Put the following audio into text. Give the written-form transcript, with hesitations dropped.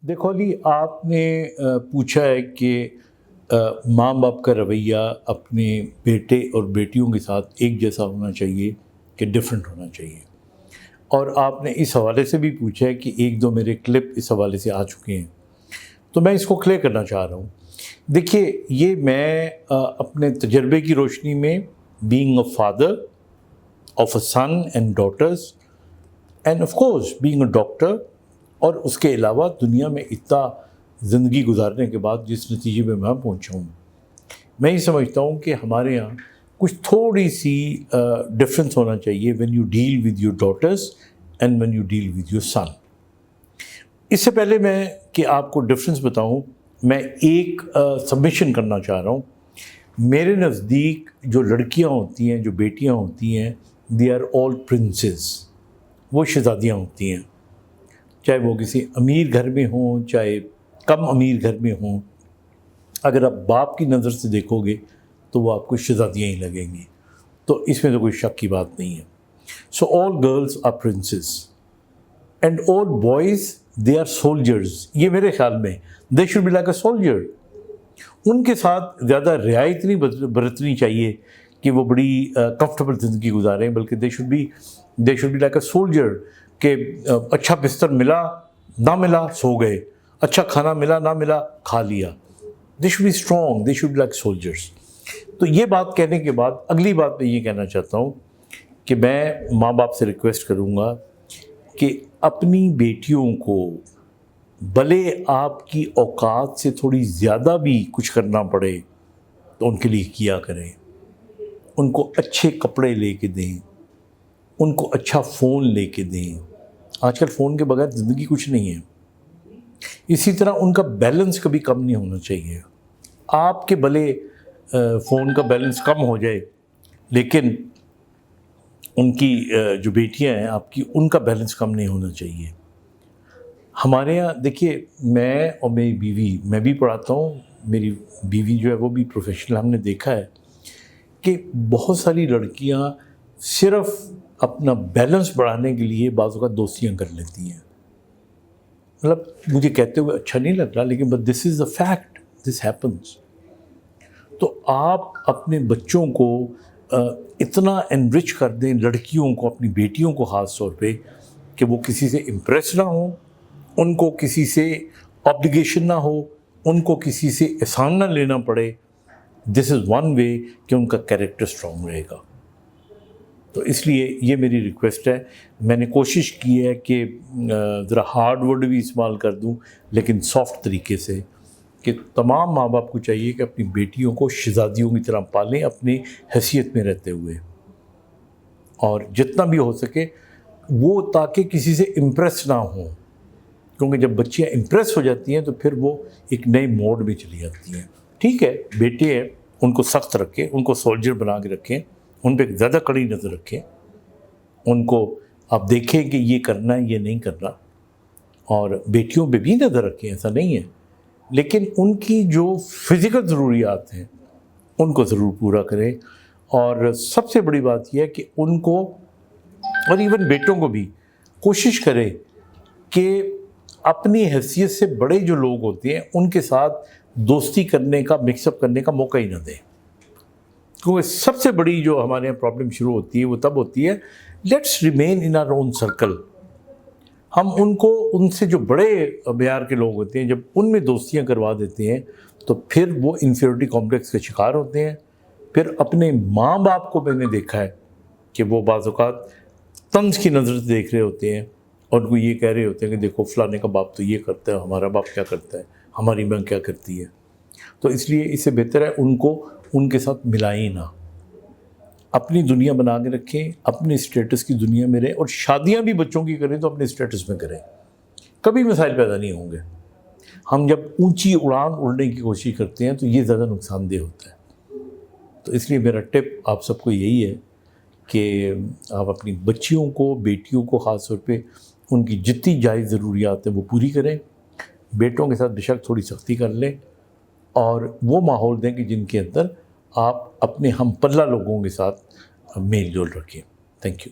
دیکھو علی، آپ نے پوچھا ہے کہ ماں باپ کا رویہ اپنے بیٹے اور بیٹیوں کے ساتھ ایک جیسا ہونا چاہیے کہ ڈیفرنٹ ہونا چاہیے، اور آپ نے اس حوالے سے بھی پوچھا ہے کہ ایک دو میرے کلپ اس حوالے سے آ چکے ہیں، تو میں اس کو کلیئر کرنا چاہ رہا ہوں۔ دیکھیے، یہ میں اپنے تجربے کی روشنی میں being a father of a son and daughters and of course being a doctor, اور اس کے علاوہ دنیا میں اتنا زندگی گزارنے کے بعد جس نتیجے میں پہنچا ہوں، میں یہ سمجھتا ہوں کہ ہمارے یہاں کچھ تھوڑی سی ڈفرینس ہونا چاہیے when you deal with your daughters and when you deal with your son. اس سے پہلے میں کہ آپ کو ڈفرینس بتاؤں، میں ایک سبمیشن کرنا چاہ رہا ہوں۔ میرے نزدیک جو لڑکیاں ہوتی ہیں، جو بیٹیاں ہوتی ہیں، دے آر آل پرنسز، وہ شہزادیاں ہوتی ہیں، چاہے وہ کسی امیر گھر میں ہوں چاہے کم امیر گھر میں ہوں۔ اگر آپ باپ کی نظر سے دیکھو گے تو وہ آپ کو شہزادیاں ہی لگیں گی، تو اس میں تو کوئی شک کی بات نہیں ہے۔ So all girls are princess and all boys they are soldiers. یہ میرے خیال میں they should be like a soldier. ان کے ساتھ زیادہ رعایت نہیں برتنی چاہیے کہ وہ بڑی کمفرٹیبل زندگی گزاریں، بلکہ they should be like a soldier, کہ اچھا بستر ملا نہ ملا سو گئے، اچھا کھانا ملا نہ ملا کھا لیا۔ They should be strong, they should be like soldiers. تو یہ بات کہنے کے بعد اگلی بات میں یہ کہنا چاہتا ہوں کہ میں ماں باپ سے ریکویسٹ کروں گا کہ اپنی بیٹیوں کو بھلے آپ کی اوقات سے تھوڑی زیادہ بھی کچھ کرنا پڑے تو ان کے لیے کیا کریں، ان کو اچھے کپڑے لے کے دیں، ان کو اچھا فون لے کے دیں۔ آج کل فون کے بغیر زندگی کچھ نہیں ہے۔ اسی طرح ان کا بیلنس کبھی کم نہیں ہونا چاہیے۔ آپ کے بھلے فون کا بیلنس کم ہو جائے، لیکن ان کی جو بیٹیاں ہیں آپ کی، ان کا بیلنس کم نہیں ہونا چاہیے۔ ہمارے یہاں دیکھیے، میں اور میری بیوی، میں بھی پڑھاتا ہوں، میری بیوی جو ہے وہ بھی پروفیشنل، ہم نے دیکھا ہے کہ بہت ساری لڑکیاں صرف اپنا بیلنس بڑھانے کے لیے بعض اوقات دوستیاں کر لیتی ہیں۔ مطلب مجھے کہتے ہوئے اچھا نہیں لگ رہا، لیکن but this is a fact, this happens. تو آپ اپنے بچوں کو اتنا انرچ کر دیں، لڑکیوں کو، اپنی بیٹیوں کو خاص طور پہ، کہ وہ کسی سے امپریس نہ ہوں، ان کو کسی سے آبلیگیشن نہ ہو، ان کو کسی سے احسان نہ لینا پڑے۔ دس از ون وے کہ ان کا کیریکٹر اسٹرانگ رہے گا۔ تو اس لیے یہ میری ریکویسٹ ہے۔ میں نے کوشش کی ہے کہ ذرا ہارڈ ورڈ بھی استعمال کر دوں، لیکن سافٹ طریقے سے، کہ تمام ماں باپ کو چاہیے کہ اپنی بیٹیوں کو شہزادیوں کی طرح پالیں، اپنی حیثیت میں رہتے ہوئے، اور جتنا بھی ہو سکے وہ تاکہ کسی سے امپریس نہ ہوں، کیونکہ جب بچیاں امپریس ہو جاتی ہیں تو پھر وہ ایک نئے موڈ میں چلی جاتی ہیں۔ ٹھیک ہے، بیٹے ہیں، ان کو سخت رکھیں، ان کو سولجر بنا کے رکھیں، ان پہ زیادہ کڑی نظر رکھیں، ان کو آپ دیکھیں کہ یہ کرنا ہے یہ نہیں کرنا، اور بیٹیوں پہ بھی نظر رکھیں، ایسا نہیں ہے، لیکن ان کی جو فزیکل ضروریات ہیں ان کو ضرور پورا کریں۔ اور سب سے بڑی بات یہ ہے کہ ان کو، اور ایون بیٹوں کو بھی، کوشش کریں کہ اپنی حیثیت سے بڑے جو لوگ ہوتے ہیں ان کے ساتھ دوستی کرنے کا، مکس اپ کرنے کا موقع ہی نہ دیں، کیونکہ سب سے بڑی جو ہمارے یہاں پرابلم شروع ہوتی ہے وہ تب ہوتی ہے، let's remain in our own circle. ہم ان کو، ان سے جو بڑے معیار کے لوگ ہوتے ہیں، جب ان میں دوستیاں کروا دیتے ہیں تو پھر وہ انفیریٹی کمپلیکس کے شکار ہوتے ہیں۔ پھر اپنے ماں باپ کو میں نے دیکھا ہے کہ وہ بعض اوقات طنز کی نظر سے دیکھ رہے ہوتے ہیں، اور ان کو یہ کہہ رہے ہوتے ہیں کہ دیکھو فلانے کا باپ تو یہ کرتا ہے، ہمارا باپ کیا کرتا ہے، ہماری ماں کیا کرتی ہے۔ تو اس لیے اس سے بہتر ہے ان کو ان کے ساتھ ملائیں نہ، اپنی دنیا بنا کے رکھیں، اپنے اسٹیٹس کی دنیا میں رہیں، اور شادیاں بھی بچوں کی کریں تو اپنے اسٹیٹس میں کریں، کبھی مسائل پیدا نہیں ہوں گے۔ ہم جب اونچی اڑان اڑنے کی کوشش کرتے ہیں تو یہ زیادہ نقصان دہ ہوتا ہے۔ تو اس لیے میرا ٹپ آپ سب کو یہی ہے کہ آپ اپنی بچیوں کو، بیٹیوں کو خاص طور پہ، ان کی جتنی جائز ضروریات ہیں وہ پوری کریں۔ بیٹوں کے ساتھ بے شک تھوڑی سختی کر لیں، اور وہ ماحول دیں کہ جن کے اندر آپ اپنے ہم پلہ لوگوں کے ساتھ میل جول رکھیں۔ Thank you.